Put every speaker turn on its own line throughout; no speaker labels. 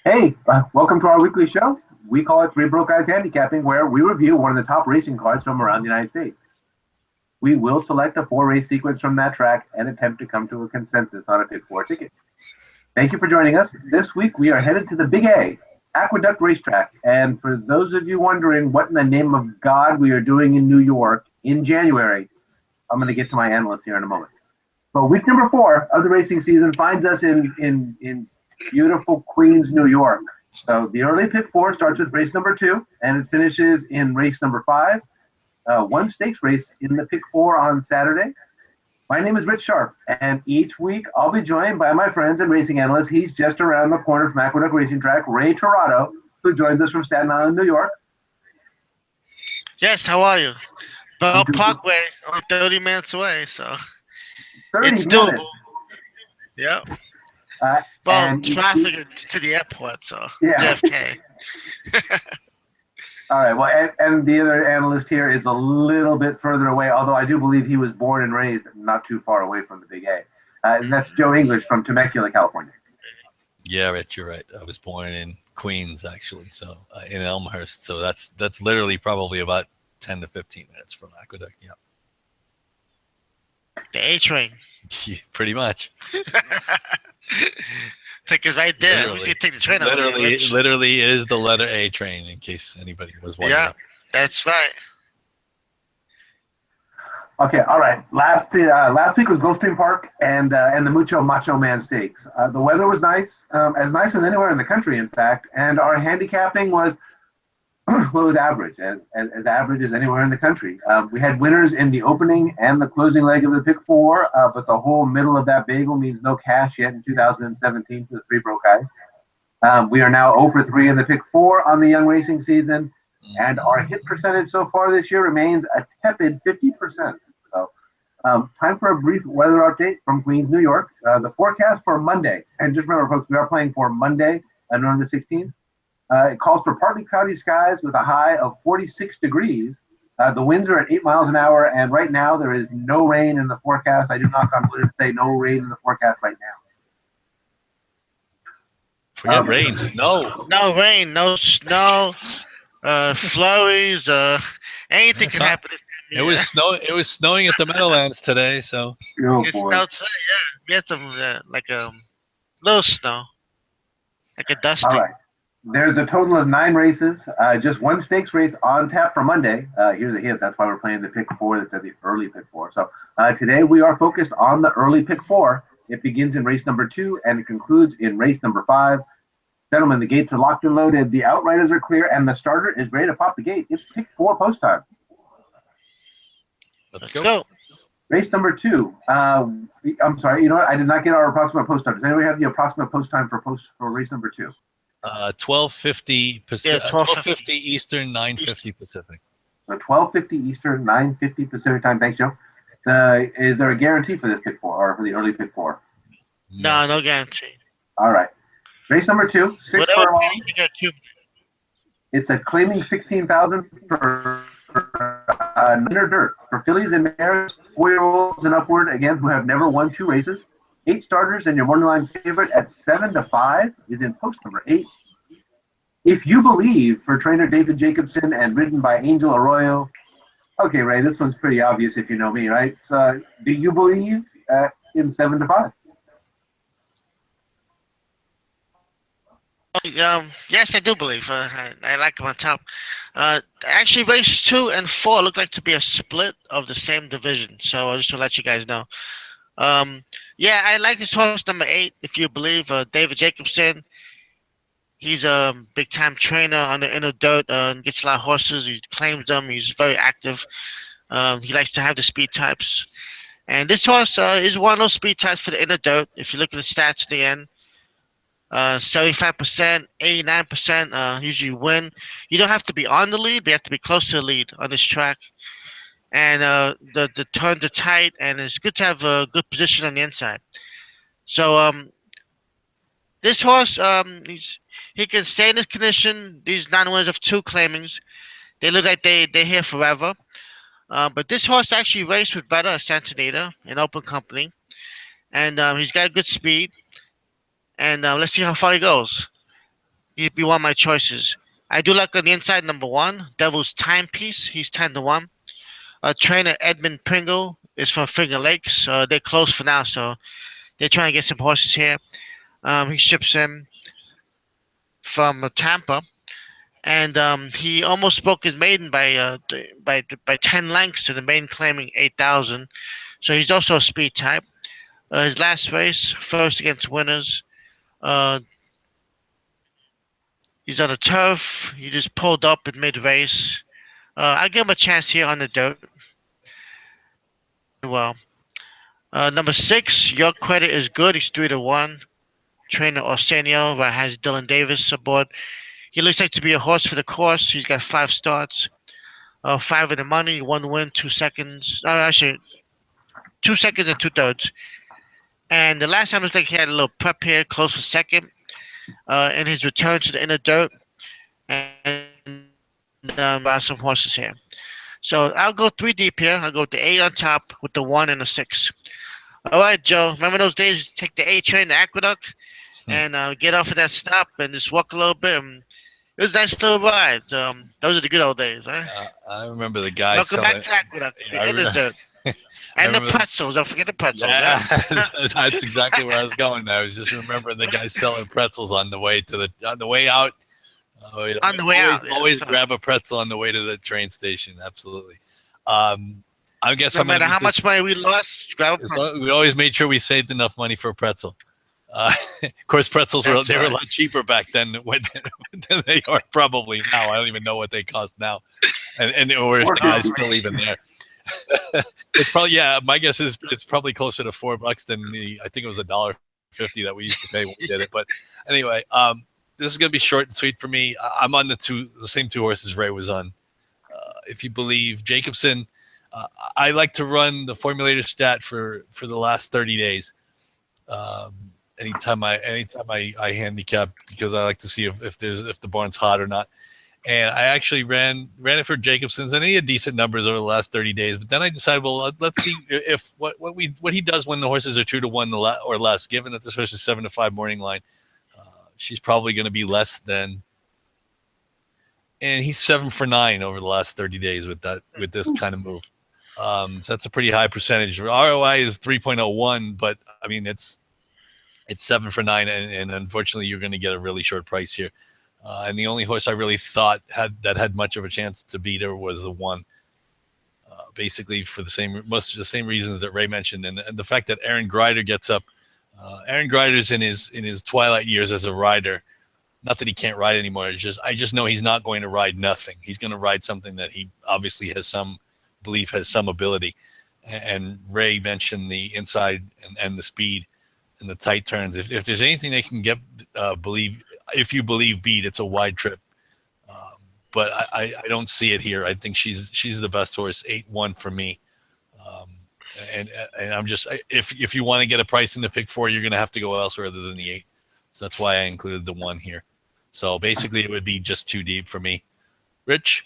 Hey, welcome to our weekly show. We call it Three Broke Guys Handicapping, where we review one of the top racing cars from around the United States. We will select a four-race sequence from that track and attempt to come to a consensus on a pick four ticket. Thank you for joining us. This week we are headed to the Big A, Aqueduct Racetrack. And for those of you wondering what in the name of God we are doing in New York in January, I'm going to get to my analyst here in a moment. But week number 4 of the racing season finds us in beautiful Queens, New York. So the early pick 4 starts with race number 2, and it finishes in race number 5. One stakes race in the pick 4 on Saturday. My name is Rich Sharp, and each week I'll be joined by my friends and racing analyst. He's just around the corner from Aqueduct Racing Track, Ray Torado, who joins us from Staten Island, New York.
Yes, how are you? Bell Parkway, only 30 minutes away, so
30
it's
minutes.
doable. Yep.
Well,
traffic to the airport, so
yeah.
JFK.
All right. Well, and the other analyst here is a little bit further away, although I do believe he was born and raised not too far away from the Big A. And that's Joe English from Temecula, California.
Yeah, Rich, you're right. I was born in Queens, actually, so in Elmhurst. So that's literally probably about 10 to 15 minutes from Aqueduct. Yeah.
The A train.
Yeah, pretty much.
Take it right there. We should take the train.
Literally is the letter A train, in case anybody was wondering.
Yeah, that's right.
Okay, all right. Last week was Gulfstream Park and the Mucho Macho Man Stakes. The weather was nice, as nice as anywhere in the country, in fact, and our handicapping was was average, as average as anywhere in the country. We had winners in the opening and the closing leg of the pick 4, but the whole middle of that bagel means no cash yet in 2017 for the Three Broke Guys. We are now 0 for 3 in the pick 4 on the young racing season, and our hit percentage so far this year remains a tepid 50%. So, time for a brief weather update from Queens, New York. The forecast for Monday, and just remember, folks, we are playing for Monday, November the 16th. It calls for partly cloudy skies with a high of 46 degrees. The winds are at 8 miles an hour, and right now there is no rain in the forecast. I do knock on wood and say no rain in the forecast right now.
Forget rain.
No rain, no snow, flurries, anything can happen.
It was snowing at the Meadowlands today, so.
Oh,
it
boy.
snowed today, yeah. We had some like little snow, like a dusting.
All right. There's a total of 9 races. Just one stakes race on tap for Monday. Here's a hint. That's why we're playing the pick 4. That's the early pick 4. So today we are focused on the early pick 4. It begins in race number 2 and it concludes in race number 5. Gentlemen, the gates are locked and loaded. The outriders are clear, and the starter is ready to pop the gate. It's pick 4 post time.
Let's go.
Race number 2. I'm sorry. You know what? I did not get our approximate post time. Does anybody have the approximate post time for race number 2?
12:50 Pacific, 12:50 Eastern, 9:50 Pacific.
So 12:50 Eastern, 9:50 Pacific time. Thanks, Joe. Is there a guarantee for this pick 4 or for the early pick 4?
No guarantee.
All right. Race number 2. 6 furlongs. It's a claiming 16,000 for Niner Dirt for fillies and mares, 4-year-olds and upward, again, who have never won 2 races. 8 starters, and your morning line favorite at 7 to 5 is in post number 8. If You Believe for trainer David Jacobson and ridden by Angel Arroyo. Okay, Ray, this one's pretty obvious if you know me, right? So, do you believe in 7 to 5?
Yes, I do believe. I like him on top. Actually, race 2 and 4 look like to be a split of the same division. So just to let you guys know. Yeah, I like this horse number 8. If You Believe, David Jacobson. He's a big-time trainer on the inner dirt. Gets a lot of horses. He claims them. He's very active. He likes to have the speed types. And this horse is one of those speed types for the inner dirt. If you look at the stats at the end, 75%, 89% usually win. You don't have to be on the lead, but you have to be close to the lead on this track. And the turns are tight, and it's good to have a good position on the inside. So this horse, he can stay in this condition. These 9 winners of 2 claimings, they look like they're here forever. But this horse actually raced with better Santanita in open company, and he's got good speed. And let's see how far he goes. He'd be one of my choices. I do like on the inside, number 1, Devil's Timepiece. He's 10-1. Trainer Edmund Pringle is from Finger Lakes. They're closed for now, so they're trying to get some horses here. He ships in from Tampa, and he almost broke his maiden by 10 lengths to the maiden claiming 8,000. So he's also a speed type. His last race, first against winners. Uh, he's on the turf. He just pulled up in mid-race. I'll give him a chance here on the dirt. Well, number 6, Your Credit is Good. He's 3-1. Trainer Arsenio has Dylan Davis aboard. He looks like to be a horse for the course. He's got 5 starts, 5 in the money, 1 win, 2 seconds. Actually, 2 seconds and 2/3. And the last time it looks like he had a little prep here, close for second, in his return to the inner dirt, and some horses here. So I'll go 3 deep here. I'll go with the 8 on top with the 1 and the 6. All right, Joe. Remember those days? You take the A train, the Aqueduct, and get off of that stop and just walk a little bit. And it was a nice little ride. Those are the good old days, huh?
I remember the guy
Welcome
selling.
back to Aqueduct,
Yeah,
the dirt. And the pretzels. Don't forget the pretzels.
Yeah, that's exactly where I was going. I was just remembering the guy selling pretzels on the way out.
On the way out.
Always grab a pretzel on the way to the train station. Absolutely. I guess
no matter how much money we lost, grab a pretzel.
We always made sure we saved enough money for a pretzel. Of course, pretzels were a lot cheaper back then than they are probably now. I don't even know what they cost now, or if the guy's still even there. It's probably my guess is it's probably closer to $4 than I think it was $1.50 that we used to pay when we did it. But anyway, this is gonna be short and sweet for me. I'm on the same 2 horses Ray was on. If you believe Jacobson, I like to run the formulator stat for the last 30 days. Anytime I handicap, because I like to see if the barn's hot or not. And I actually ran it for Jacobson's, and he had decent numbers over the last 30 days. But then I decided, well, let's see if what he does when the horses are 2-1 or less. Given that this horse is 7-5 morning line, she's probably going to be less than. And he's 7 for 9 over the last 30 days with this kind of move. So that's a pretty high percentage. ROI is 3.01, but I mean it's 7 for 9, and unfortunately you're going to get a really short price here. And the only horse I really thought had much of a chance to beat her was the 1. Basically for most of the same reasons that Ray mentioned, and the fact that Aaron Grider gets up. Aaron Grider's in his twilight years as a rider. Not that he can't ride anymore. I just know he's not going to ride nothing. He's going to ride something that he obviously has some ability. And Ray mentioned the inside and the speed and the tight turns. If there's anything they can get if you believe beat, it's a wide trip. But I don't see it here. I think she's the best horse, 8-1 for me. And I'm just, if you want to get a price in the pick 4, you're going to have to go elsewhere other than the 8. So that's why I included the 1 here. So basically it would be just too deep for me. Rich?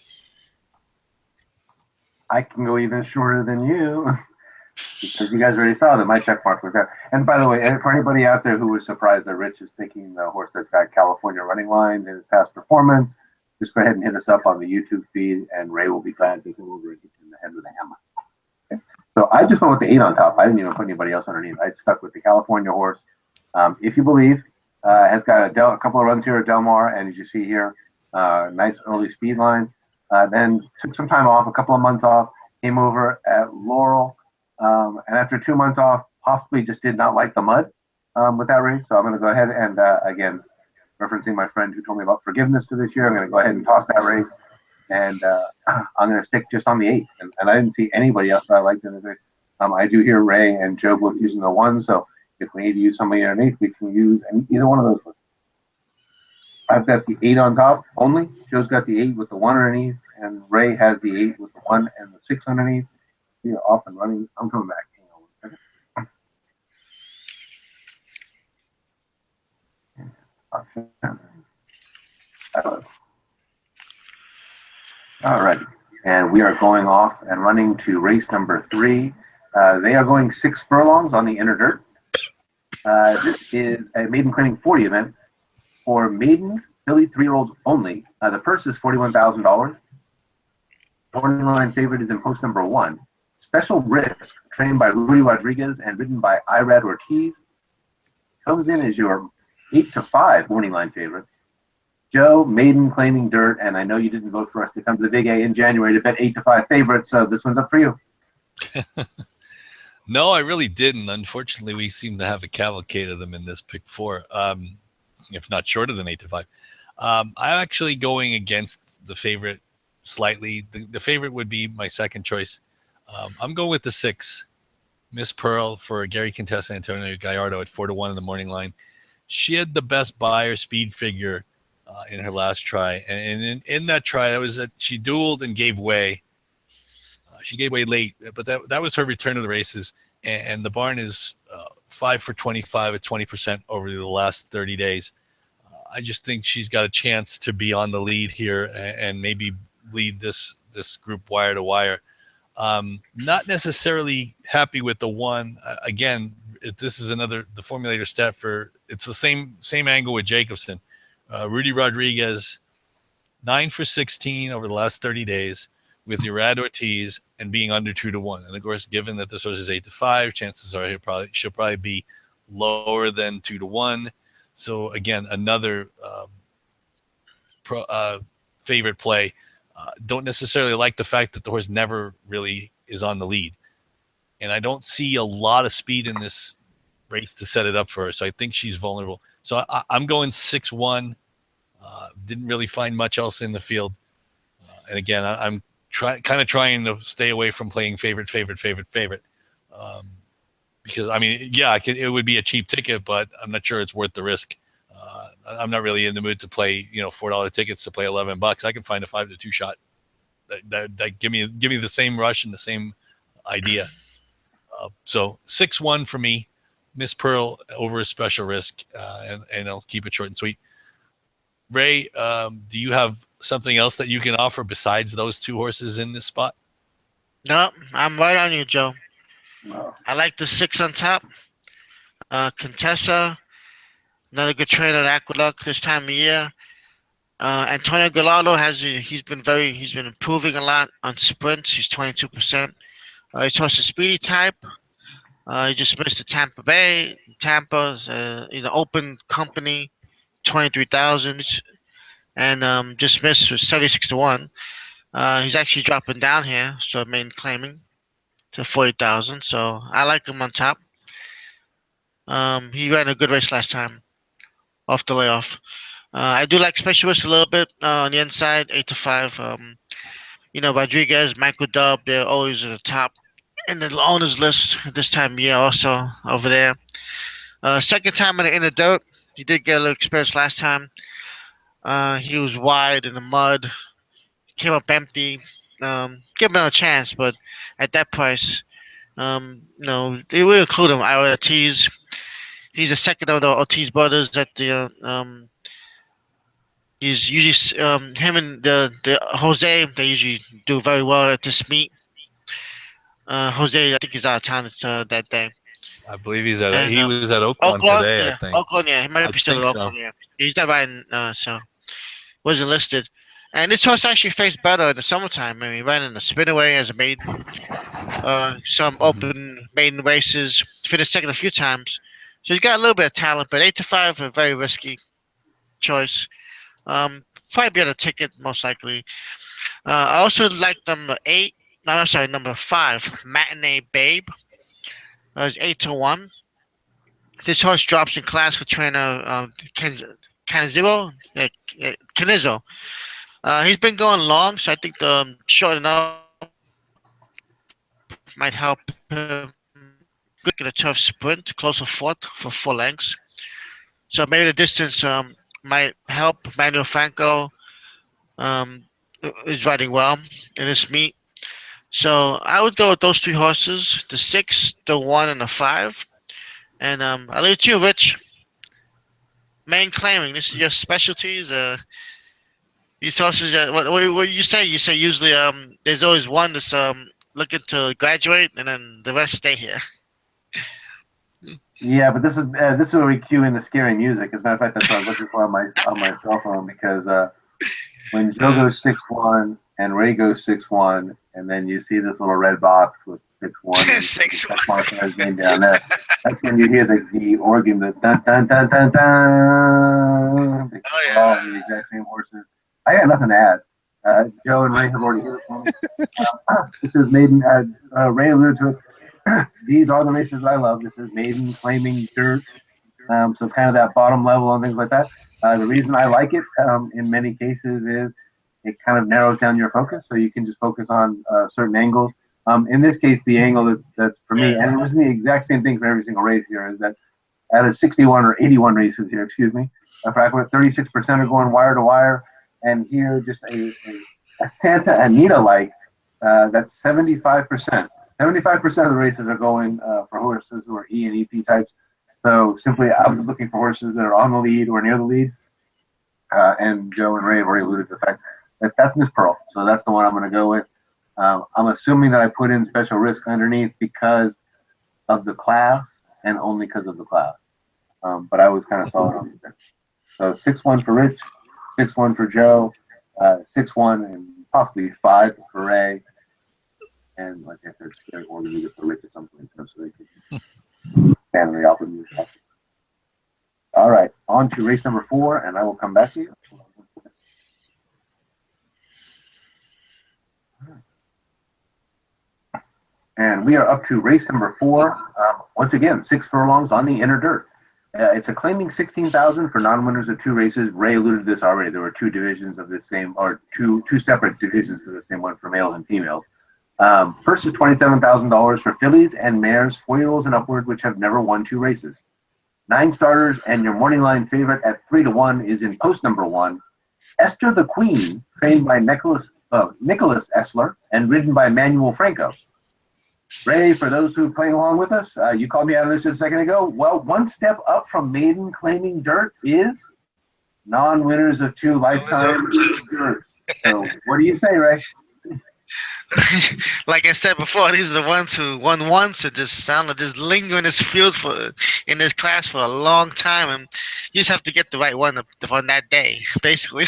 I can go even shorter than you because you guys already saw that my check mark was there. And by the way, for anybody out there who was surprised that Rich is picking the horse that's got California running line in his past performance, just go ahead and hit us up on the YouTube feed, and Ray will be glad to come over and hit you in the head with a hammer. Okay? So I just went with the 8 on top. I didn't even put anybody else underneath. I stuck with the California horse. If you believe, has got a couple of runs here at Del Mar, and as you see here, nice early speed lines. Then took some time off, a couple of months off, came over at Laurel, and after 2 months off, possibly just did not like the mud with that race. So I'm going to go ahead and, again, referencing my friend who told me about forgiveness for this year, I'm going to go ahead and toss that race, and I'm going to stick just on the 8. And I didn't see anybody else that I liked in the race. I do hear Ray and Joe both using the 1, so if we need to use somebody underneath, we can use either one of those. I've got the 8 on top only. Joe's got the 8 with the 1 underneath, and Ray has the 8 with the 1 and the 6 underneath. We are off and running. I'm coming back. Hang on 1 second. All right, and we are going off and running to race number 3. They are going 6 furlongs on the inner dirt. This is a maiden claiming 40 event for maidens filly 3-year-olds only. The purse is $41,000. Morning line favorite is in post number 1. Special Risk, trained by Rudy Rodriguez and ridden by Irad Ortiz, comes in as your 8-5 morning line favorite. Joe, Maiden Claiming Dirt, and I know you didn't vote for us to come to the Big A in January to bet 8-5 favorites, so this one's up for you.
No, I really didn't. Unfortunately, we seem to have a cavalcade of them in this pick 4, if not shorter than 8-5. I'm actually going against the favorite slightly. The favorite would be my second choice. I'm going with the 6, Miss Pearl, for Gary Contessa Antonio Gallardo at 4-1 in the morning line. She had the best buyer speed figure in her last try, and in that try, that was that she dueled and gave way. She gave way late, but that was her return to the races, and the barn is 5 for 25 at 20% over the last 30 days. I just think she's got a chance to be on the lead here and maybe lead this group wire to wire. Not necessarily happy with the 1. Again, this is the formulator stat for, it's the same angle with Jacobson. Rudy Rodriguez, 9 for 16 over the last 30 days with Irad Ortiz and being under 2-1. And of course, given that this horse is 8-5, chances are she'll probably be lower than 2-1. So again, another favorite play. Don't necessarily like the fact that the horse never really is on the lead. And I don't see a lot of speed in this race to set it up for her. So I think she's vulnerable. So I'm going 6-1. Didn't really find much else in the field. And again, I'm kind of trying to stay away from playing favorite. Because, I mean, yeah, it would be a cheap ticket, but I'm not sure it's worth the risk. I'm not really in the mood to play, $4 tickets to play $11. I can find a 5-2 shot that give me the same rush and the same idea. So 6-1 for me. Miss Pearl over a Special Risk, and I'll keep it short and sweet. Ray, do you have something else that you can offer besides those 2 horses in this spot?
No, I'm right on you, Joe.
Wow.
I like the 6 on top. Contessa, another good trainer at Aqueduct this time of year. Antonio Gallardo he's been improving a lot on sprints. He's 22%. He's horse a speedy type. He just missed the Tampa Bay. Tampa's open company, 23,000, and just missed with 76-1. He's actually dropping down here, so main claiming to 40,000. So I like him on top. He ran a good race last time, off the layoff. I do like Special Risk a little bit on the inside, 8-5. Rodriguez, Michael Dubb, they're always at the top in the owners list this time of year, also over there. Second time in the dirt. He did get a little experience last time. He was wide in the mud, came up empty. Give him a chance, but at that price, they will include him. Ortiz. He's the second of the Ortiz brothers at the. He's usually him and the Jose. They usually do very well at this meet. Jose, I think he's out of town that day.
I believe he was at Oakland today,
yeah.
I think.
Oakland, yeah. He might be still at Oakland, yeah. He's not riding, so wasn't listed. And this horse actually faced better in the summertime. I mean, he ran in the Spinaway as a maiden. Some open maiden races. Finished second a few times. So he's got a little bit of talent, but 8-5, a very risky choice. Probably be on a ticket, most likely. I also like number 5, Matinee Babe. It's 8-1. This horse drops in class for trainer Canizzo. He's been going long, so I think the short enough might help him get a tough sprint, close to 4th for 4 lengths. So maybe the distance might help. Manuel Franco is riding well in this meet. So I would go with those 3 horses, the 6, the 1, and the 5. And I'll leave it to you, Rich. Main claiming. This is your specialties. These horses. What you say? You say usually there's always one that's looking to graduate, and then the rest stay here.
Yeah, but this is where we cue in the scary music. As a matter of fact, that's what I was looking for on my cell phone because when Joe goes 6-1 and Ray goes 6-1, and then you see this little red box with 6-1 and the
6
check mark and his name down there. That's when you hear the organ, the dun dun dun dun dun, because
Oh
we're all
yeah.
on the exact same horses. I got nothing to add. Joe and Ray have already hit it for me. This is maiden. Ray alluded to it. These are the races I love. This is maiden claiming dirt, so kind of that bottom level and things like that. The reason I like it in many cases is it kind of narrows down your focus, so you can just focus on certain angles. In this case, the angle that's for me,
Yeah.
and it was the exact same thing for every single race here, is that out of 61 or 81 races here, excuse me, for Aqueduct, 36% are going wire to wire, and here just a Santa Anita like that's 75%. 75% of the races are going for horses who are E and EP types. So simply, I was looking for horses that are on the lead or near the lead, and Joe and Ray have already alluded to the fact that that's Miss Pearl. So that's the one I'm going to go with. I'm assuming that I put in special risk underneath because of the class and only because of the class. But I was kind of solid on this. So 6-1 for Rich, 6-1 for Joe, 6-1 and possibly 5 for Ray. And like I said, scary order to get for Rich at some point so they can fan the album music. All right, on to race number 4, and I will come back to you. And we are up to race number 4. Once again, 6 furlongs on the inner dirt. It's a claiming 16,000 for non-winners of 2 races. Ray alluded to this already. There were 2 divisions of the same, or two separate divisions of the same one for males and females. First is $27,000 for fillies and mares, 4-year-olds and upward, which have never won 2 races. 9 starters, and your morning line favorite at 3-1 is in post number 1. Esther the Queen, trained by Nicholas Essler and ridden by Manuel Franco. Ray, for those who are playing along with us, you called me out of this just a second ago. Well, one step up from maiden claiming dirt is non-winners of 2 lifetime dirt. So what do you say, Ray?
Like I said before, these are the ones who won once and just sound just linger in this field in this class for a long time, and you just have to get the right one on that day, basically.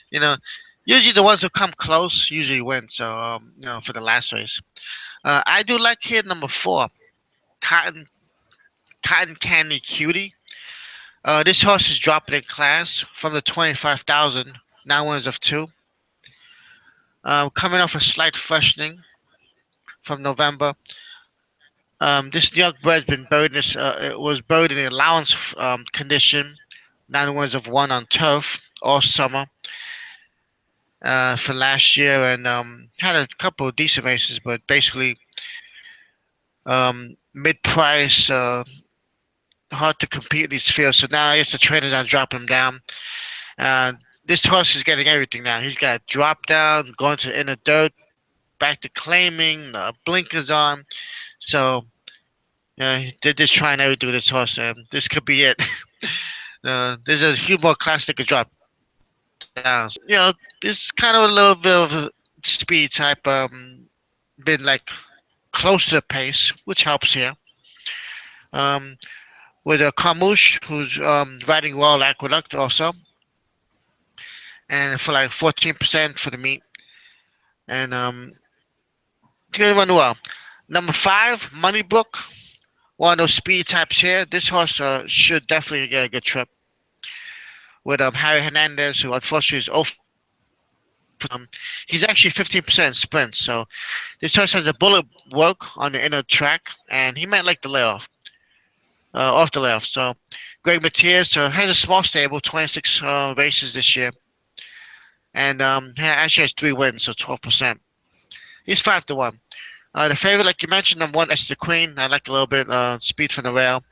You know, usually the ones who come close usually win. So for the last race, I do like here number 4, Cotton Candy Cutie. This horse is dropping in class from the 25,000, now winners of 2. Coming off a slight freshening from November. This young bird's been buried in this. It was buried in the allowance condition. 9 winners of 1 on turf all summer for last year, and had a couple of decent races, but basically mid-price, hard to compete in these fields. So now I guess the trainers are dropping him down. This horse is getting everything now. He's got drop down, going to inner dirt, back to claiming, blinkers on. So they're just trying everything with this horse, and this could be it. There's a few more classes that could drop down. It's kind of a little bit of a speed type. Been like close to the pace, which helps here. With a Carmouche, who's riding well Aqueduct also, and for like 14% for the meet, and doing run well. Number 5, Moneybrook, one of those speed types here. This horse should definitely get a good trip. With Harry Hernandez, who unfortunately is off. He's actually 15% sprint, so this horse has a bullet work on the inner track, and he might like the layoff. Off the layoff. So Greg Matias has a small stable, 26 races this year, and actually has 3 wins, so 12%. He's 5-1. The favorite, like you mentioned, number 1, that's the Queen. I like a little bit speed from the rail.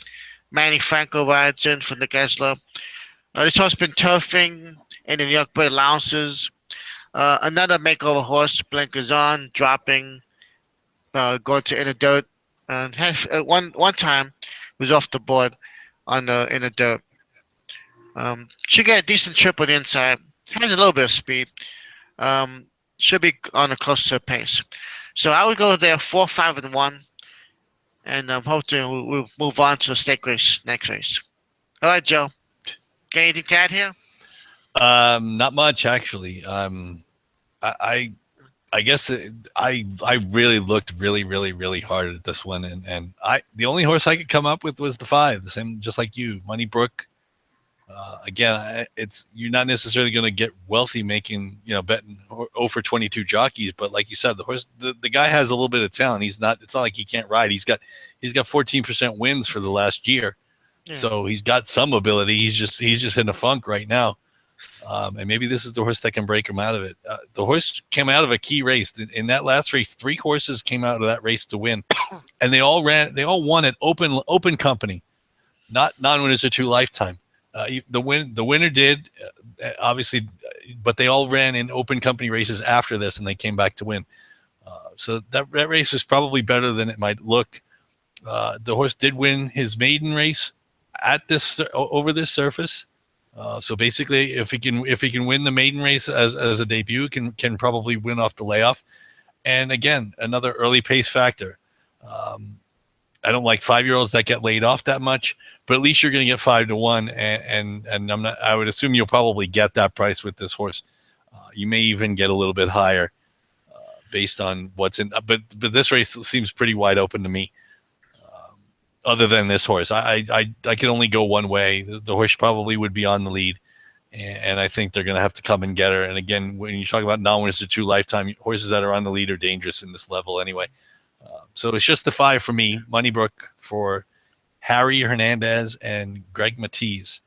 Manny Franco rides in for Nick Esler. This horse been turfing in the New York Bred allowances. Another makeover horse, blinkers on, dropping, going to inner dirt. Has one time was off the board on the inner dirt. Should get a decent trip on the inside. Has a little bit of speed. Should be on a closer pace. So I would go there 4, 5, and 1. and hopefully we'll move on to the stake race next race. All right, Joe. Got anything to add here?
Not much actually. I I guess I really looked really hard at this one, and the only horse I could come up with was the 5, the same, just like you, Moneybrook. Again, it's you're not necessarily going to get wealthy making betting 0 for 22 jockeys, but like you said, the horse the guy has a little bit of talent. It's not like he can't ride. He's got 14% wins for the last year, so he's got some ability. He's just in a funk right now. And maybe this is the horse that can break him out of it. The horse came out of a key race. In that last race, 3 horses came out of that race to win, and they all won at open company, not non-winners or 2 lifetime. The winner did, obviously, but they all ran in open company races after this, and they came back to win. So that race was probably better than it might look. The horse did win his maiden race at this over this surface. So basically, if he can win the maiden race as a debut, can probably win off the layoff. And again, another early pace factor. I don't like 5-year-olds that get laid off that much, but at least you're going to get 5 to 1, and I'm not. I would assume you'll probably get that price with this horse. You may even get a little bit higher based on what's in. But this race seems pretty wide open to me. Other than this horse, I can only go one way. The horse probably would be on the lead, and I think they're going to have to come and get her. And again, when you talk about non-winners to 2 lifetime, horses that are on the lead are dangerous in this level anyway. So it's just the 5 for me, Moneybrook for Harry Hernandez and Greg Matisse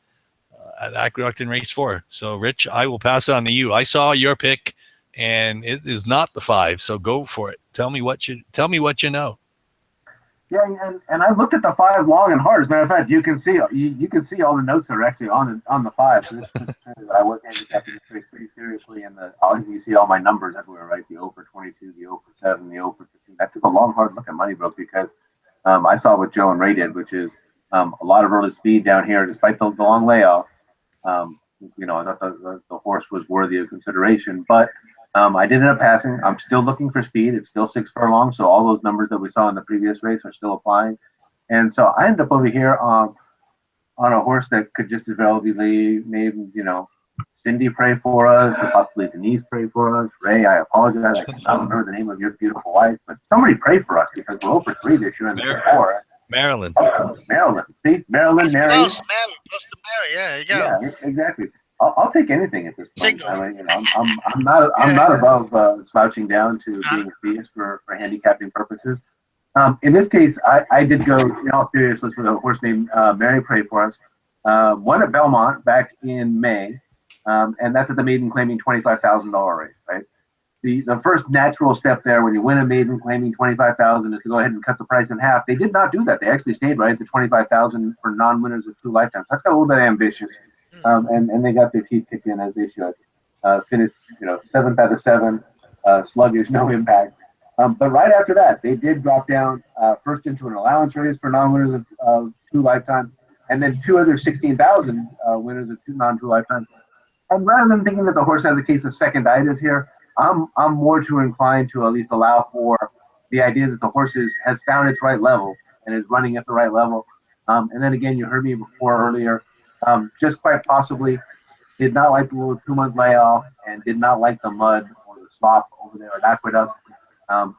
at Aqueduct in race 4. So Rich, I will pass it on to you. I saw your pick, and it is not the 5. So go for it. Tell me what you know.
Yeah, and I looked at the 5 long and hard. As a matter of fact, you can see all the notes that are actually on the 5. So this is I was handicapping this race pretty seriously, and you see all my numbers everywhere, right? The 0 for 22, the 0 for 7, the 0 for 15. I took a long hard look at Moneybrook because I saw what Joe and Ray did, which is a lot of early speed down here, despite the long layoff. I thought the horse was worthy of consideration, but I did end up passing. I'm still looking for speed. It's still 6 furlongs, so all those numbers that we saw in the previous race are still applying. And so I ended up over here on a horse that could just as well be named, Cindy pray for us, or possibly Denise pray for us. Ray, I apologize. I don't remember the name of your beautiful wife, but somebody pray for us because we're over 3 this year in the 4.
Maryland.
Maryland. See, Maryland, Mary.
Close to Mary. Yeah, you go.
Yeah, exactly. I'll take anything at this point. I mean, I'm not above slouching down to being a fetus for handicapping purposes. In this case, I did go in all seriousness with a horse named Mary Pray for Us. Won at Belmont back in May, and that's at the maiden claiming $25,000 race, right? The first natural step there when you win a maiden claiming $25,000 is to go ahead and cut the price in half. They did not do that. They actually stayed right at the $25,000 for non-winners of 2 lifetimes. That's got a little bit ambitious. And they got their teeth kicked in as they should. Finished, 7th out of 7, sluggish, no impact. But right after that, they did drop down first into an allowance race for non-winners of 2 lifetime, and then 2 other 16,000 winners of 2 non-2 lifetimes. And rather than thinking that the horse has a case of seconditis here, I'm more too inclined to at least allow for the idea that the horse has found its right level and is running at the right level. And then again, you heard me before earlier. Just quite possibly did not like the little 2-month layoff and did not like the mud or the slop over there at Aqueduct.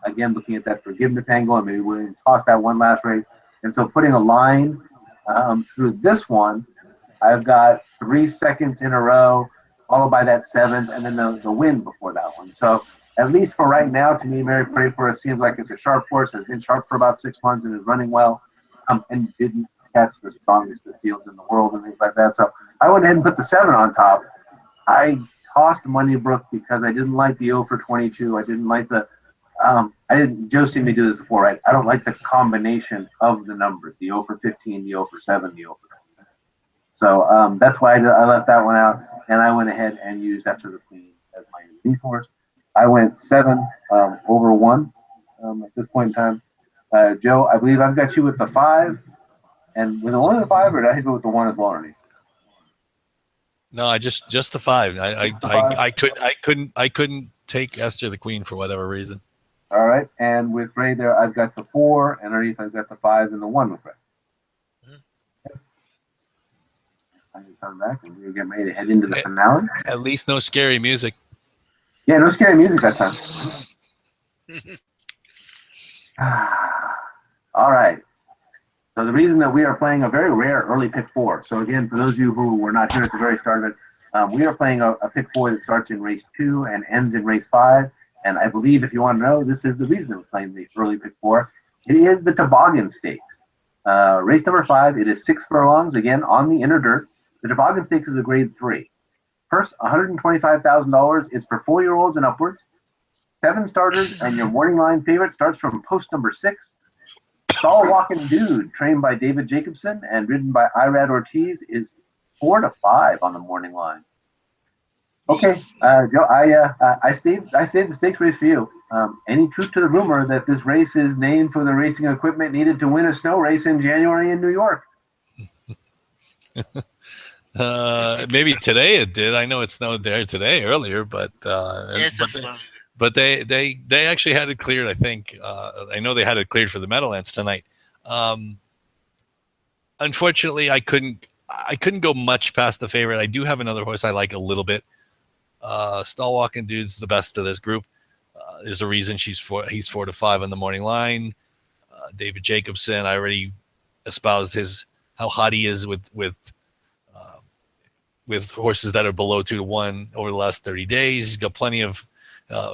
Again, looking at that forgiveness angle, and maybe we're going to toss that one last race. And so putting a line through this one, I've got 3 seconds in a row, followed by that 7th, and then the win before that one. So at least for right now, to me, Mary Pray for Us seems like it's a sharp horse, has been sharp for about 6 months and is running well, and didn't catch the strongest of fields in the world and things like that. So I went ahead and put the 7 on top. I tossed Moneybrook because I didn't like the 0 for 22. I didn't like Joe seen me do this before, right? I don't like the combination of the numbers, the 0 for 15, the 0 for 7, the 0 for 20. So that's why I left that one out, and I went ahead and used After the Queen as my lead horse. I went 7 over 1 at this point in time. Joe, I believe I've got you with the 5. And with the 1 and the 5, or did I go with the 1 as well, Ernie?
No, I just the 5. I couldn't take Esther the Queen for whatever reason.
All right. And with Ray there, I've got the 4, and underneath I've got the 5 and the 1 with Ray. I can come back and we're getting ready to head into the finale.
At least no scary music.
Yeah, no scary music that time. All right. So the reason that we are playing a very rare early pick 4. So again, for those of you who were not here at the very start of it, we are playing a pick 4 that starts in race 2 and ends in race 5. And I believe, if you want to know, this is the reason we're playing the early pick 4. It is the Toboggan Stakes. Race number 5. It is 6 furlongs, again, on the inner dirt. The Toboggan Stakes is a grade 3. First, $125,000 is for 4-year-olds and upwards. 7 starters, and your morning line favorite starts from post number 6. Stall Walking Dude, trained by David Jacobson and ridden by Irad Ortiz, is 4 to 5 on the morning line. Okay, Joe, I saved the stakes race for you. Any truth to the rumor that this race is named for the racing equipment needed to win a snow race in January in New York?
Maybe today it did. I know it snowed there today earlier, but they actually had it cleared. I think I know they had it cleared for the Meadowlands tonight. Unfortunately, I couldn't go much past the favorite. I do have another horse I like a little bit. Stall Walking Dude's the best of this group. There's a reason he's 4 to 5 on the morning line. David Jacobson, I already espoused how hot he is with horses that are below 2 to 1 over the last 30 days. He's got plenty of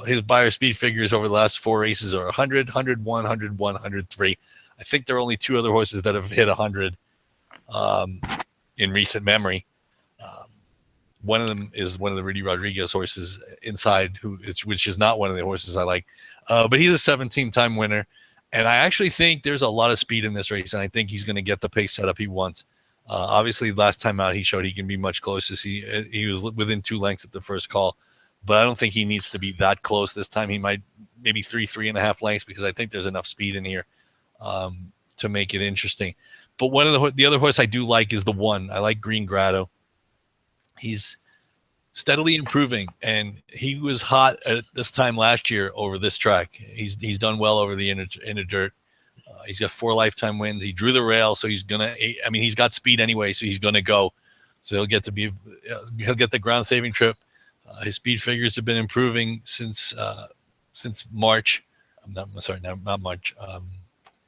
his buyer speed figures over the last 4 races are 100, 101, 101, 103. I think there are only 2 other horses that have hit 100 in recent memory. One of them is one of the Rudy Rodriguez horses inside, which is not one of the horses I like. But he's a 17-time winner. And I actually think there's a lot of speed in this race, and I think he's going to get the pace setup he wants. Obviously, last time out, he showed he can be much closer. He was within 2 lengths at the first call, but I don't think he needs to be that close this time. He might maybe 3.5 lengths, because I think there's enough speed in here to make it interesting. But one of the other horse I do like is the 1. I like Green Grotto. He's steadily improving, and he was hot at this time last year over this track. He's done well over the inner dirt. He's got 4 lifetime wins. He drew the rail, so he's got speed anyway, so he's gonna go. So he'll get the ground saving trip. His speed figures have been improving since March. Not March.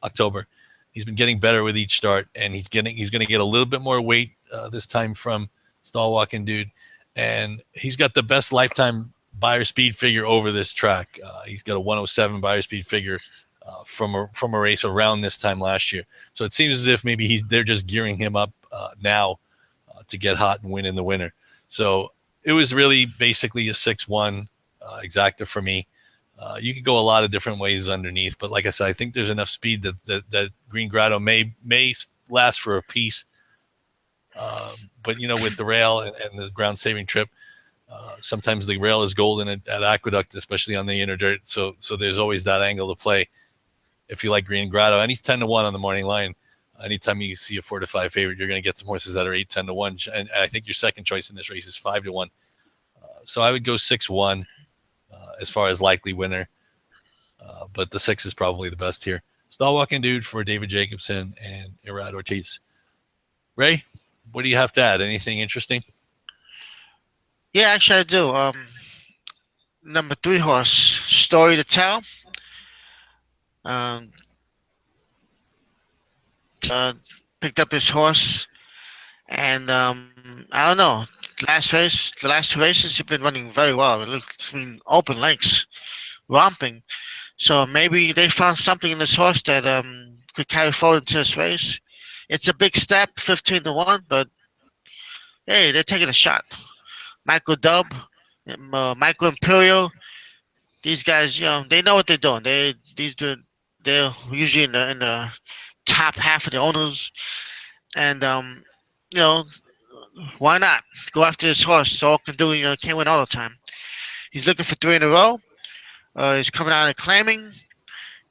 October. He's been getting better with each start, and he's going to get a little bit more weight this time from Stall Walking Dude, and he's got the best lifetime buyer speed figure over this track. He's got a 107 buyer speed figure from a race around this time last year. So it seems as if maybe they're just gearing him up now to get hot and win in the winter. So it was really basically a 6-1 exacta for me. You could go a lot of different ways underneath, but like I said, I think there's enough speed that Green Grotto may last for a piece. But with the rail and the ground saving trip, sometimes the rail is golden at Aqueduct, especially on the inner dirt. So there's always that angle to play if you like Green Grotto. And he's 10 to 1 on the morning line. Anytime you see a 4 to 5 favorite, you're going to get some horses that are 8, 10 to 1. And I think your second choice in this race is 5 to 1. So I would go 6-1 as far as likely winner. But the 6 is probably the best here. Stall Walking Dude for David Jacobson and Irad Ortiz. Ray, what do you have to add? Anything interesting?
Yeah, actually I do. Number 3 horse, Story to Tell. Picked up his horse, and I don't know. The last 2 races, he's been running very well. It looks open lengths, romping. So maybe they found something in this horse that could carry forward into this race. It's a big step, 15 to 1, but hey, they're taking a shot. Michael Dub, Michael Imperial, these guys, they know what they're doing. They're usually in the top half of the owners, and why not go after this horse? So all can do, can't win all the time. He's looking for 3 in a row. He's coming out and claiming,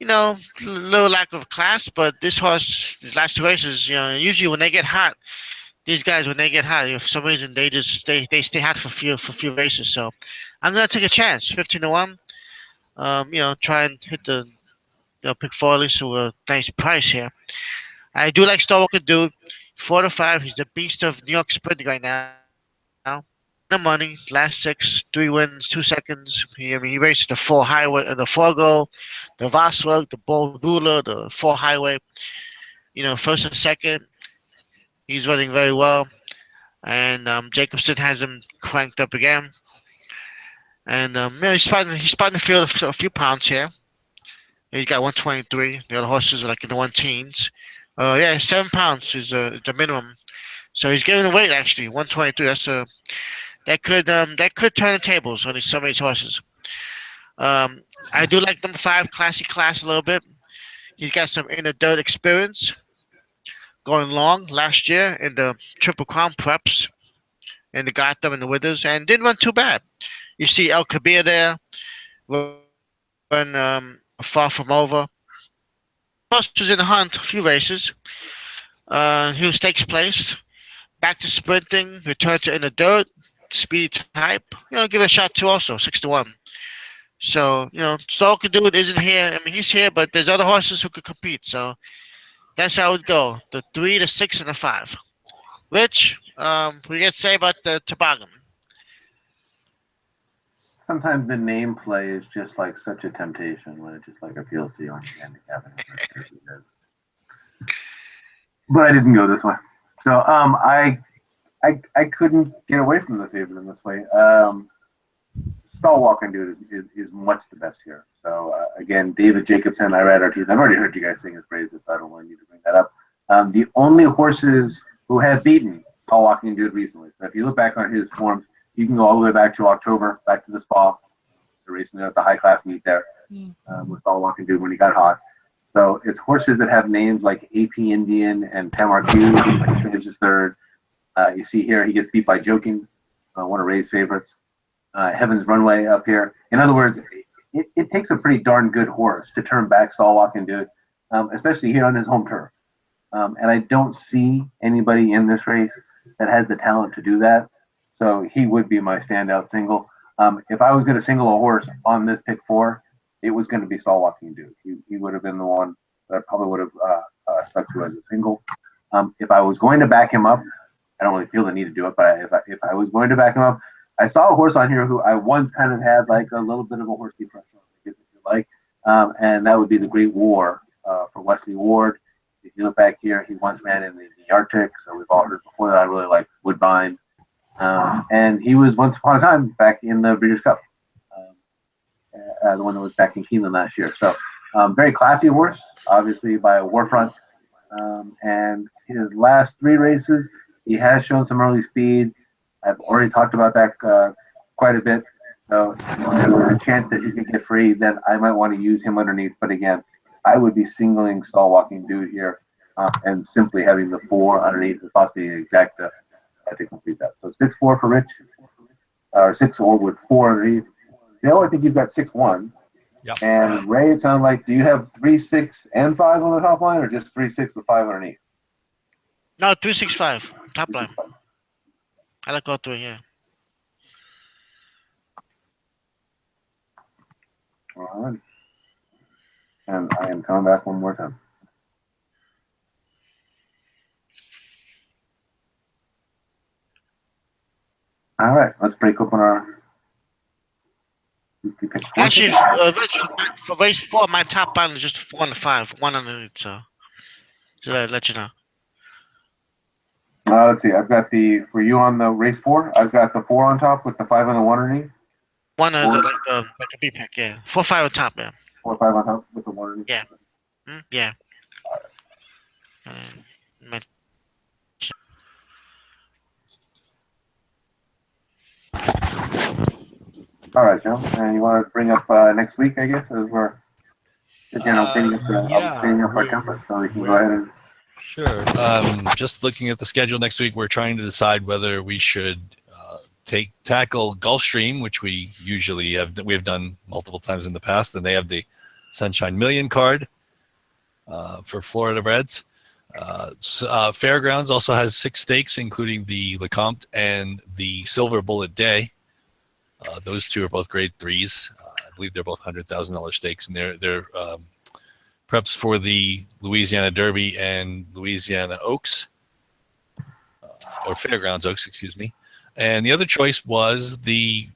little lack of class, but this horse, his last 2 races, usually when they get hot, these guys, when they get hot, for some reason they stay hot for a few races. So I'm gonna take a chance, 15 to 1. try and hit the pick four at least to a nice price here. I do like Star Walker Dude. 4 to 5. He's the beast of New York sprinting right now. The money. Last 6, 3 wins, 2 seconds. He races the four highway, the Forgo, the Voswork, the Bordula, the four highway. First and second. He's running very well, and Jacobson has him cranked up again. And he's starting to feel a few pounds here. He got 123. The other horses are like in the 1 teens. Yeah, 7 pounds is the minimum. So he's giving the weight actually 123. That could turn the tables on some of these horses. I do like number 5, Classy Class, a little bit. He's got some inner dirt experience, going long last year in the Triple Crown preps, in the Gotham and the Withers, and didn't run too bad. You see El Kabir there, run far from over. Horse was in the hunt a few races. He was stakes placed. Back to sprinting, return to in the dirt, speedy type. Give it a shot too also, 6 to 1. So, Stalker Dude isn't here. I mean, he's here, but there's other horses who could compete. So that's how it would go. The 3, the 6, and the 5. Rich, we get to say about the toboggan.
Sometimes the name play is just like such a temptation when it just like appeals to you on your handicapping. But I didn't go this way. So I couldn't get away from the favorite in this way. Stall Walking Dude is much the best here. So again, David Jacobson, Irad Ortiz. I've already heard you guys sing his praises, so I don't want you to bring that up. The only horses who have beaten Stall Walking Dude recently. So if you look back on his forms, you can go all the way back to October, back to the spa. They're racing at the high class meet there with Stall Walking Dude when he got hot. So it's horses that have names like AP Indian and Tamar Q, like he finishes third. You see here he gets beat by Joking, one of Ray's favorites. Heaven's Runway up here. In other words, it takes a pretty darn good horse to turn back Stall Walking Dude, especially here on his home turf. And I don't see anybody in this race that has the talent to do that. So he would be my standout single. If I was going to single a horse on this pick 4, it was going to be Stall Walking Dude. He would have been the one that I probably would have stuck to as a single. If I was going to back him up, I don't really feel the need to do it, but if I was going to back him up, I saw a horse on here who I once kind of had like a little bit of a horse depression on, I guess if you like, and that would be the Great War for Wesley Ward. If you look back here, he once ran in the Arctic, so we've all heard before that. I really like Woodbine. And he was once upon a time back in the Breeders' Cup, the one that was back in Keeneland last year. So very classy horse, obviously by a war front. And his last 3 races, he has shown some early speed. I've already talked about that quite a bit. So if there was a chance that he could get free, then I might want to use him underneath. But again, I would be singling Stall Walking Dude here and simply having the 4 underneath is possibly the exact to complete that. So 6-4 for Rich, or 6-4 with 4 underneath. I think you've got 6-1.
Yep.
And Ray, it sounds like, do you have 3, 6, and 5 on the top line, or just 3, 6 with 5 underneath?
No, 3, 6, 5 top line. I like all 3, yeah.
All right. And I am coming back one more time. All right, let's break open our.
Actually, Rich, for race 4, my top line is just 1 to 5, 1 underneath. So I'll let you know.
Let's see. I've got for you on the race 4. I've got the 4 on top with the 5 on the 1 underneath.
1 like a B pick, yeah. 4, 5 on top, yeah.
4, 5 on top with the 1 underneath.
Yeah. Yeah.
All right, Joe. And you want to bring up next week, I guess, as we're cleaning up our template, so we can go ahead and.
Sure. Just looking at the schedule next week, we're trying to decide whether we should tackle Gulfstream, which we have done multiple times in the past, and they have the Sunshine Million card for Florida Reds. Fairgrounds also has 6 stakes, including the Lecomte and the Silver Bullet Day. Those 2 are both grade 3s. believe they're both $100,000 stakes, and they're preps for the Louisiana Derby and Louisiana Oaks, or Fairgrounds Oaks, excuse me. And the other choice was the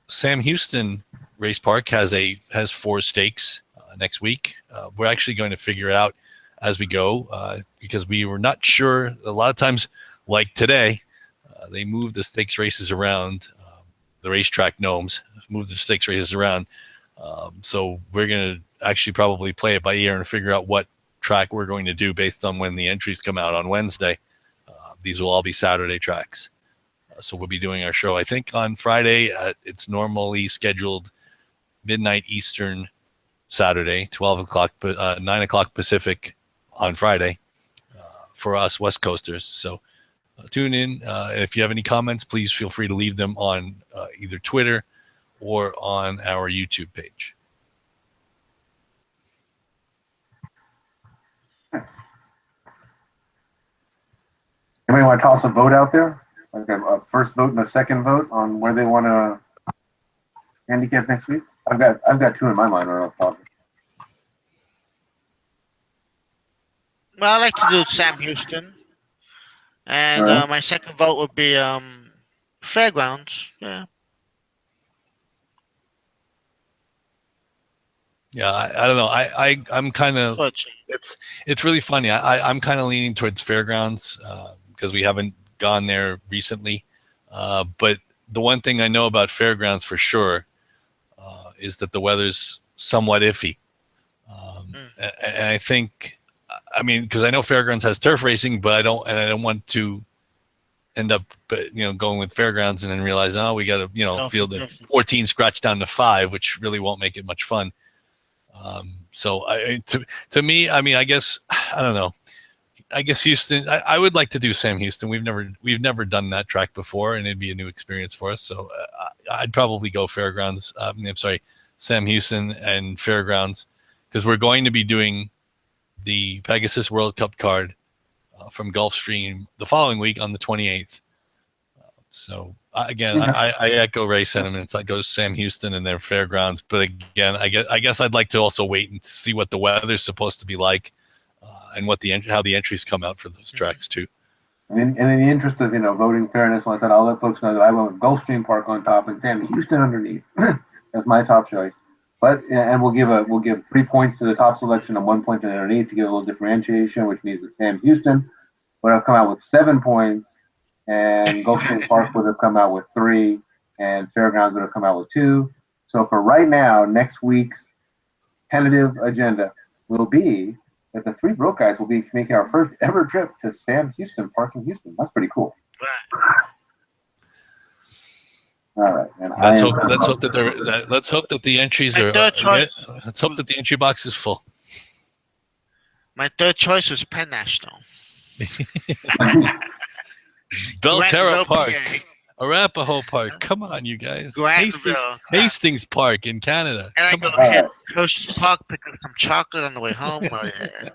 Sam Houston Race Park has 4 stakes next week. We're actually going to figure it out as we go because we were not sure. A lot of times, like today, they move the stakes races around. The racetrack gnomes move the stakes races around. So we're going to actually probably play it by ear and figure out what track we're going to do based on when the entries come out on Wednesday. These will all be Saturday tracks. So we'll be doing our show, I think, on Friday. It's normally scheduled midnight Eastern Saturday, 12 o'clock, 9 o'clock Pacific on Friday for us West Coasters. So tune in. If you have any comments, please feel free to leave them on either Twitter or on our YouTube page.
Anybody want to toss a vote out there? Like a first vote and a second vote on where they want to handicap next week? I've got 2 in my mind right off.
Well, I like to do Sam Houston, and
Alright.
my second vote would be Fairgrounds. Yeah.
Yeah, I don't know. I'm kind of. It's really funny. I'm kind of leaning towards Fairgrounds because we haven't gone there recently. But the one thing I know about Fairgrounds for sure is that the weather's somewhat iffy. And I think, I mean, because I know Fairgrounds has turf racing, but I don't want to end up, going with Fairgrounds and then realize, oh, we got to, field of 14 scratch down to 5, which really won't make it much fun. So to me, I mean, I guess, I don't know. I guess Houston, I would like to do Sam Houston. We've never done that track before, and it'd be a new experience for us. So I'd probably go Fairgrounds. I'm sorry, Sam Houston and Fairgrounds, because we're going to be doing the Pegasus World Cup card from Gulfstream the following week on the 28th. So again, I echo Ray's sentiments. I go Sam Houston and then Fairgrounds. But again, I guess I'd like to also wait and see what the weather's supposed to be like, and what how the entries come out for those tracks too.
And in the interest of voting fairness, like I said, I'll let folks know that I went with Gulfstream Park on top and Sam Houston underneath. That's my top choice. But we'll give 3 points to the top selection and 1 point to the underneath to give a little differentiation, which means that Sam Houston would have come out with 7 points, and Gulfstream Park would have come out with 3, and Fairgrounds would have come out with 2. So for right now, next week's tentative agenda will be that the 3 broke guys will be making our first ever trip to Sam Houston Park in Houston. That's pretty cool. All right, and
let's hope that the entries are. Let's hope that the entry box is full.
My third choice was Penn National.
Belterra Park, Arapahoe Park. Come on, you guys. Hastings Park in Canada.
And I go hit Coast Park, pick up some chocolate on the way home. Oh, yeah.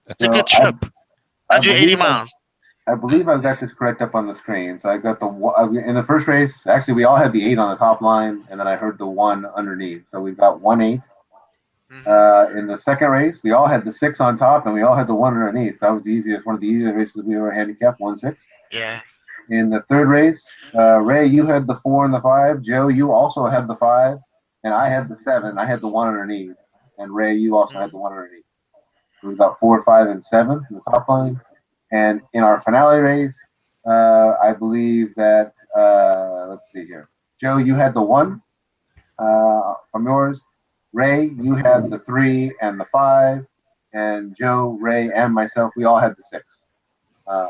It's a good trip. 180 miles.
I believe I've got this correct up on the screen. So I got in the first race. Actually, we all had the 8 on the top line, and then I heard the 1 underneath. So we've got 1-8. In the second race, we all had the 6 on top, and we all had the 1 underneath. That was one of the easiest races we ever handicapped. 1-6.
Yeah.
In the third race, Ray, you had the 4 and the 5. Joe, you also had the 5, and I had the 7. I had the 1 underneath, and Ray, you also had the 1 underneath. So we've got 4, 5, and 7 in the top line. And in our finale race, I believe that let's see here. Joe, you had the 1 from yours. Ray, you had the 3 and the 5, and Joe, Ray, and myself, we all had the 6.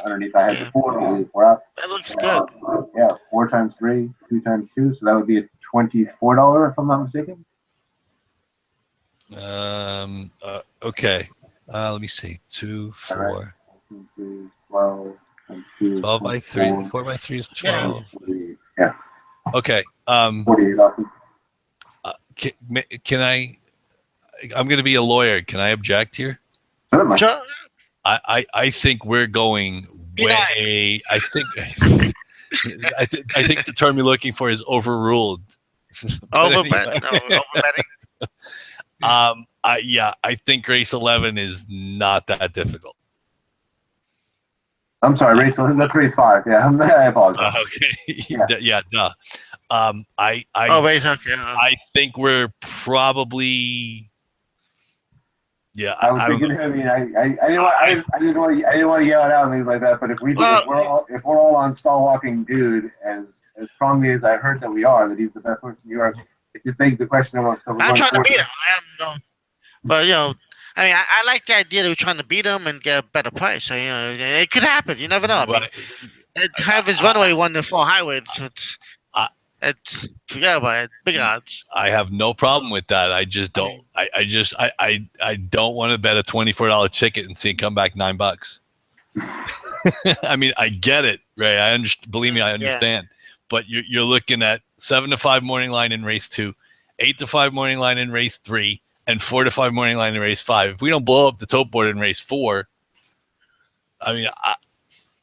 Underneath, I had the 4. We're up.
That looks good.
Yeah, 4 times 3, 2 times 2, so that would be a $24, if I'm not mistaken.
Okay. Let me see. 2, 4.
Right. 12,
12 by 3. 4 by 3 is 12.
Yeah.
Okay.
48 awesome.
Can I? I'm going to be a lawyer. Can I object here?
Certainly.
I think we're going way. I think the term you're looking for is overruled. But
Over
anyway.
bet? No, over betting.
I think race 11 is not that difficult.
I'm sorry, that's race 5. Yeah, I apologize.
Okay.
Yeah.
Duh. I
Wait, okay.
I think we're probably. Yeah,
I was
I don't
thinking.
know.
I mean, I didn't want to yell it out and things like that. But if
Well,
if we're all on stall walking dude as strongly as I heard that we are, that he's the best horse in New York, it just begs the question of so we're
I'm
going
trying to
forward.
beat him. I am no, but I mean, I like the idea that we're trying to beat him and get a better price. So, it could happen. You never know. I mean,
Right.
it Heaven's Runaway won the 4 highway, so
I-
it's forget about it. Big odds.
I have no problem with that. I just don't. I don't want to bet a $24 ticket and see it come back $9. I mean, I get it, right? I understand. Believe me, I understand. But you're looking at 7 to 5 morning line in race 2, 8 to 5 morning line in race 3, and 4 to 5 morning line in race 5. If we don't blow up the tote board in race 4, I mean,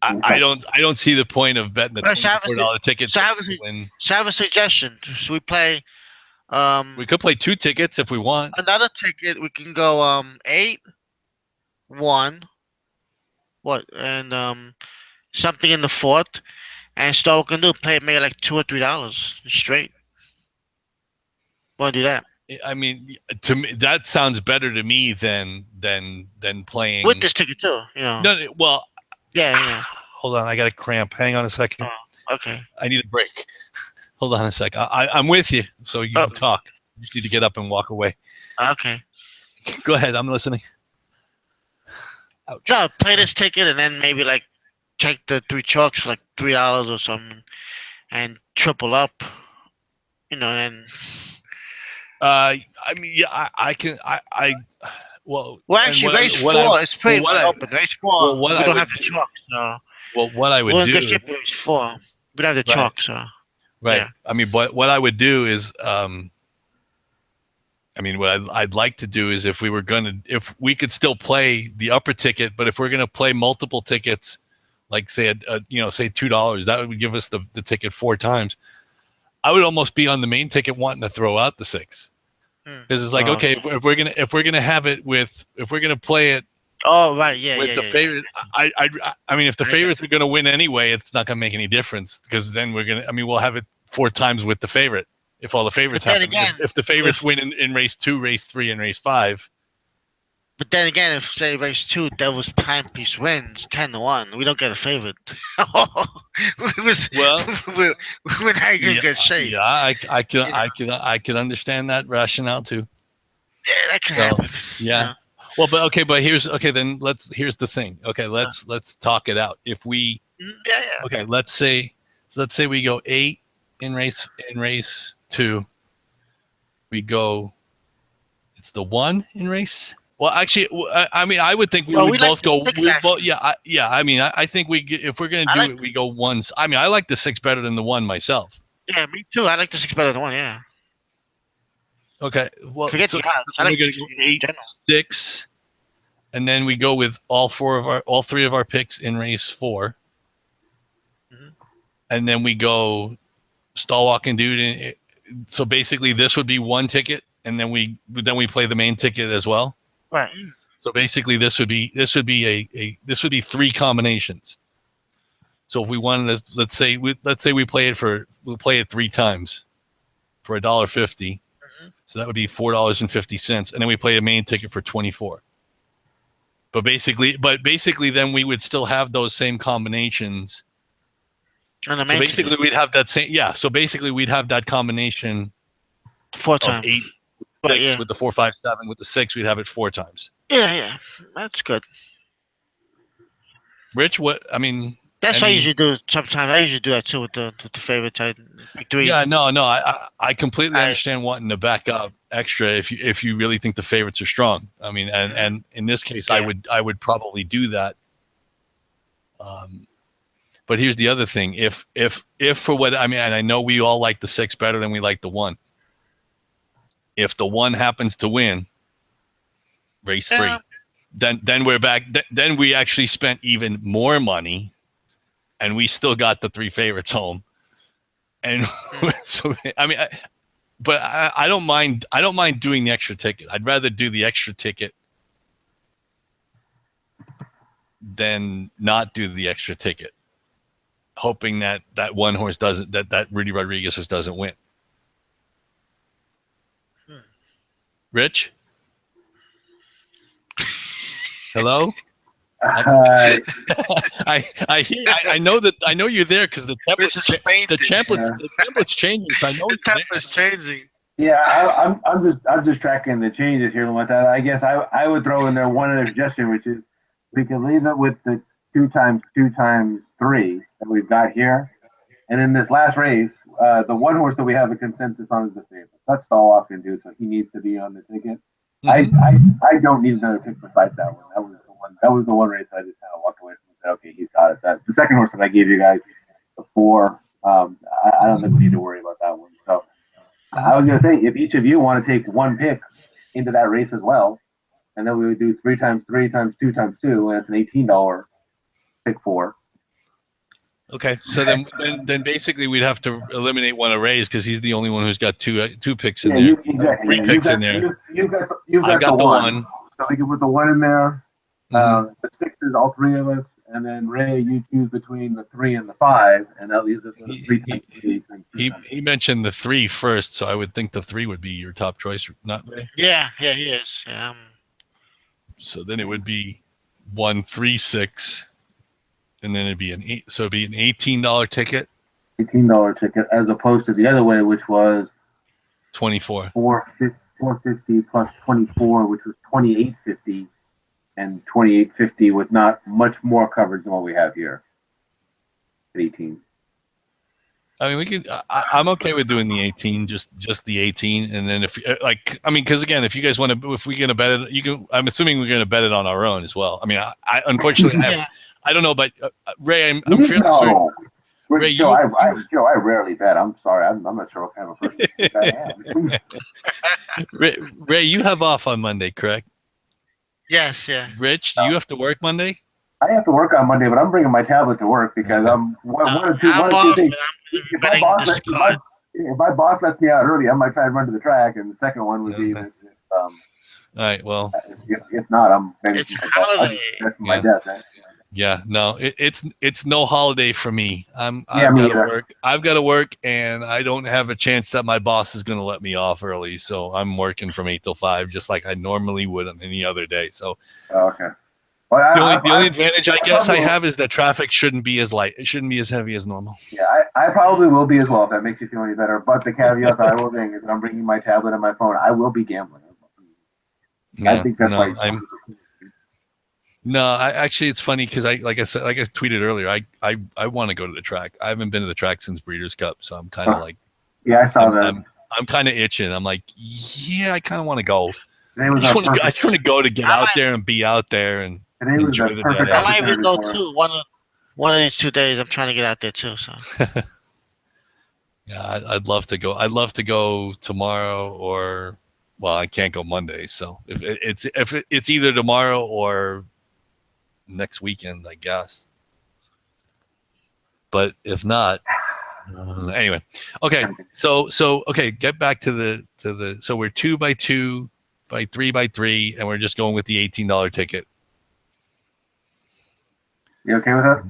I don't see the point of betting a $24 ticket.
So I have a suggestion. So we play.
We could play 2 tickets if we want.
Another ticket. We can go 8, 1. What and something in the 4th, and so we can do play maybe like $2 or $3 straight. Want to do that?
I mean, to me, that sounds better to me than playing
With this ticket too.
No, well,
yeah.
Hold on, I got a cramp. Hang on a second.
Oh, okay.
I need a break. Hold on a sec. I'm with you, so you can talk. You just need to get up and walk away.
Okay.
Go ahead. I'm listening.
Ouch. No, play this ticket and then maybe like take the 3 chalks for like $3 or something, and triple up. And.
I mean, yeah, I can. Well,
actually, race 4 is pretty well open. Race 4, we don't have the chalk, so.
Well, what I would do.
We'll get race 4. We don't have the chalk, so.
Right.
Yeah.
I mean, but what I would do is, what I'd like to do is if we could still play the upper ticket, but if we're gonna play multiple tickets, like say say $2, that would give us the ticket 4 times. I would almost be on the main ticket wanting to throw out the 6, because it's like, okay, if we're gonna have it if we're gonna play it.
Oh right, yeah.
With the favorite, I mean, if the favorites are gonna win anyway, it's not gonna make any difference, because then we'll have it 4 times with the favorite. If all the favorites happen, if the favorites win in race 2, race 3, and race 5.
But then again, if say race 2, Devil's Timepiece wins 10-1, we don't get a favorite. We're not gonna get shade.
Yeah, I can understand that rationale too.
Yeah, that can happen.
Yeah. Well, but here's the thing. Okay, let's talk it out. If we okay, let's say we go 8 in race 2. We go. It's the 1 in race. Well, actually, I mean, I would think we would both go. I mean, I think if we're gonna do it, we go 1. I mean, I like the 6 better than the 1 myself.
Yeah, me too. I like the 6 better than the 1. Yeah.
Okay. Well,
forget the odds.
I like 8, 6, and then we go with all 3 of our picks in race 4, and then we go stall walking dude. So basically, this would be 1 ticket, and then we play the main ticket as well.
Right.
So basically, this would be 3 combinations. So if we wanted to, let's say we'll play it 3 times for $1.50. So that would be $4.50, and then we play a main ticket for $24. But basically, then we would still have those same combinations.
And
so basically, we'd have that same. Yeah. So basically, we'd have that combination
4 times.
Of 8, 6 with the 4, 5, 7. With the 6, we'd have it 4 times.
Yeah, that's good.
Rich, what I mean?
That's what I usually do. Sometimes I usually do that too with the favorites.
Yeah, no, I completely understand wanting to back up extra if you really think the favorites are strong. I mean, and in this case, I would probably do that. But here's the other thing: if for what I mean, and I know we all like the 6 better than we like the 1. If the 1 happens to win race 3, then we're back. Then we actually spent even more money. And we still got the 3 favorites home, and so I mean, but I don't mind. I don't mind doing the extra ticket. I'd rather do the extra ticket than not do the extra ticket, hoping that one horse doesn't, that Rudy Rodriguez just doesn't win. Rich, hello. I know you're there because the template's changing. So I know
the template's changing.
Yeah, I'm just tracking the changes here and with that. I guess I would throw in there one other suggestion, which is we could leave it with the 2 times 2 times 3 that we've got here, and in this last race, the one horse that we have a consensus on is the favorite. That's all I can do. So he needs to be on the ticket. I don't need another pick besides that one. That was the one race I just kind of walked away from and said, okay, he's got it. That's the second horse that I gave you guys, the 4. I don't think we need to worry about that one. So I was going to say, if each of you want to take one pick into that race as well, and then we would do 3 times 3 times 2 times 2, and it's an $18 pick 4.
Okay, so then basically we'd have to eliminate one of Ray's because he's the only one who's got two picks in there.
Exactly.
3 picks in there.
You've got the one. So we can put the 1 in there. The 6 is all 3 of us, and then Ray, you choose between the 3 and the 5, and that leaves us with a 3 times 3 times 2 times.
He mentioned the 3 first, so I would think the 3 would be your top choice, not Ray.
Yeah, he is. Yeah.
So then it would be 1, 3, 6, and then it'd be it'd be an $18 ticket.
$18 ticket, as opposed to the other way, which was
24.
$450 plus 24, which was $28.50. And $28.50 with not much more coverage than what we have here at 18.
I mean, we can. I'm okay with doing the 18, just the 18, and then because again, if you guys want to, if we're gonna bet it, you can. I'm assuming we're gonna bet it on our own as well. I mean, I unfortunately, I don't know, but Ray, I'm fairly certain. Ray,
Joe, I rarely bet. I'm sorry, I'm not sure what kind of person I am.
Ray, you have off on Monday, correct?
Yes, yeah.
Rich, do you have to work Monday?
I have to work on Monday, but I'm bringing my tablet to work because I'm one of two things. If my boss lets me out early, I might try and run to the track, and the second one would be.
All right. Well,
if not, I'm
it's holiday.
That's my death. Right?
Yeah, no, it's no holiday for me. I've got to work. I've got to work, and I don't have a chance that my boss is going to let me off early. So I'm working from 8 till 5, just like I normally would on any other day. So
okay. Well,
the only advantage I guess I have is that traffic shouldn't be as light. It shouldn't be as heavy as normal.
Yeah, I probably will be as well if that makes you feel any better. But the caveat that I will bring is that I'm bringing my tablet and my phone. I will be gambling.
Yeah,
I think that's
actually, it's funny because I tweeted earlier, I want to go to the track. I haven't been to the track since Breeders' Cup, so I'm kind of like,
yeah, I saw that.
I'm kind of itching. I'm like, yeah, I kind of want to go. I just want to go to get out there and be out there and enjoy the day.
I might even go too. One of these 2 days, I'm trying to get out there too. So.
Yeah, I'd love to go. I'd love to go tomorrow or, well, I can't go Monday. So if it's either tomorrow or next weekend, I guess. But if not, anyway, okay. So okay, get back to the. So we're 2 by 2 by 3 by 3, and we're just going with the $18 ticket.
You okay with that?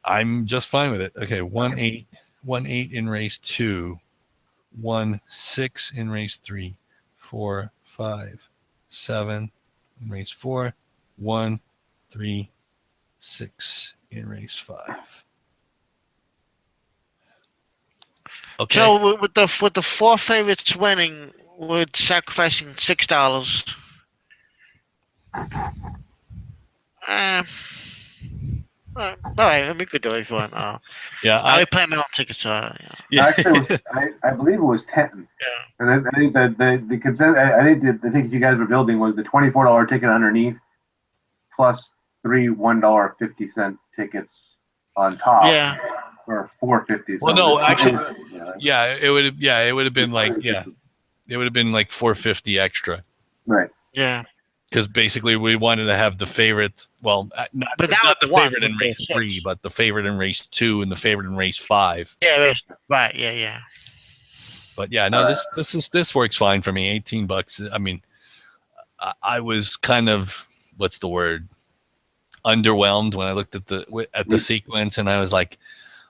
I'm just fine with it. Okay, 1-8 in race 2, 1-6 in race 3, 4, 5, 7 in race 4, 1, 3, 6 in race 5. Okay.
So with the 4 favorites winning, we're sacrificing $6. All right, we could do it if you want.
Yeah,
I play my own tickets.
Yeah. Actually, I believe it was 10.
Yeah.
And I think the consent. I think the ticket you guys were building was the $24 ticket underneath, plus 3 $1.50 tickets on top.
Yeah.
Or $4.50.
Well, no, actually, it would have been like it would have been like $4.50 extra.
Right.
Yeah.
Because basically we wanted to have the favorite, well, not the favorite in race 3, but the favorite in race 2 and the favorite in race 5.
Yeah, right. Yeah.
But yeah, no, this works fine for me. $18. I mean, I was kind of, what's the word, underwhelmed when I looked at the sequence, and I was like,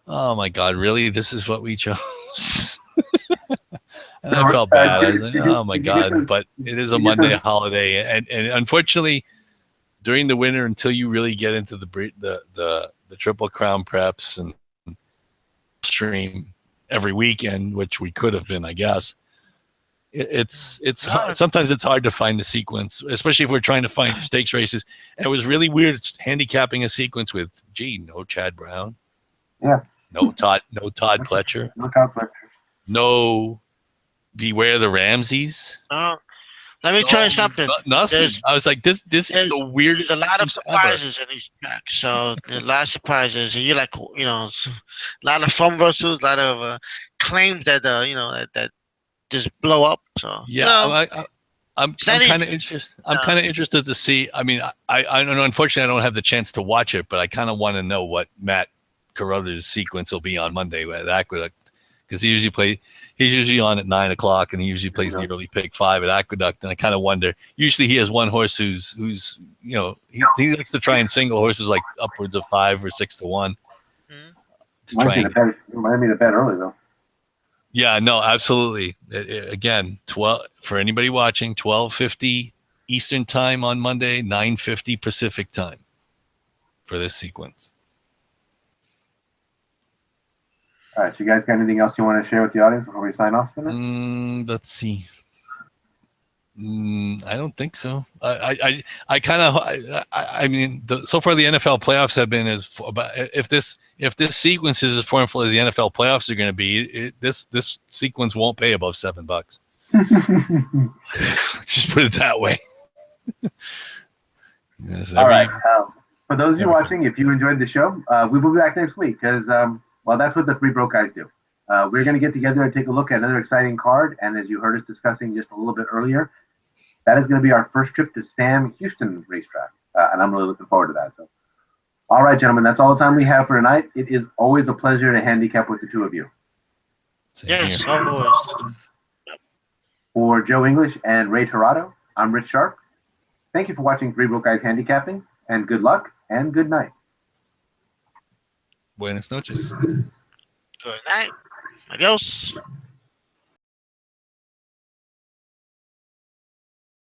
oh my god, really? This is what we chose. And I felt bad. I was like, oh my god, but it is a Monday holiday, and unfortunately, during the winter, until you really get into the Triple Crown preps and stream every weekend, which we could have been, I guess. It's hard. Sometimes it's hard to find the sequence, especially if we're trying to find stakes races. And it was really weird handicapping a sequence with, no Chad Brown, no Todd Pletcher, no Beware the Ramseys.
Let me tell you something.
Nothing. I was like, this is the weirdest.
There's a lot of surprises in these tracks. So there's a lot of surprises, and you're like, a lot of fun versus, a lot of claims that that just blow up. So
I'm kind of interested. I'm kind of interested to see. I mean, I don't know. Unfortunately, I don't have the chance to watch it, but I kind of want to know what Matt Carruthers' sequence will be on Monday at Aqueduct, because he's usually on at 9 o'clock, and he usually plays the early pick 5 at Aqueduct. And I kind of wonder. Usually, he has one horse who's he likes to try and single horses like upwards of 5 or 6 to 1.
Might need to bet early though.
Yeah, no, absolutely. Again, 12 for anybody watching, 12:50 Eastern time on Monday, 9:50 Pacific time for this sequence.
All right, so you guys got anything else you want to share with the audience before we sign off tonight?
Let's see. I don't think so. I mean, so far the NFL playoffs have been if this sequence is as formful as the NFL playoffs are going to be, this sequence won't pay above $7. Just put it that way.
All right. For those of you watching, if you enjoyed the show, we will be back next week because, that's what the Three Broke Guys do. We're going to get together and take a look at another exciting card. And as you heard us discussing just a little bit earlier, that is going to be our first trip to Sam Houston racetrack. And I'm really looking forward to that. So, all right, gentlemen, that's all the time we have for tonight. It is always a pleasure to handicap with the two of you.
Yes, always.
For Joe English and Ray Torado, I'm Rich Sharp. Thank you for watching Three Broke Guys Handicapping, and good luck and good night.
Buenas noches.
Good night. Adios.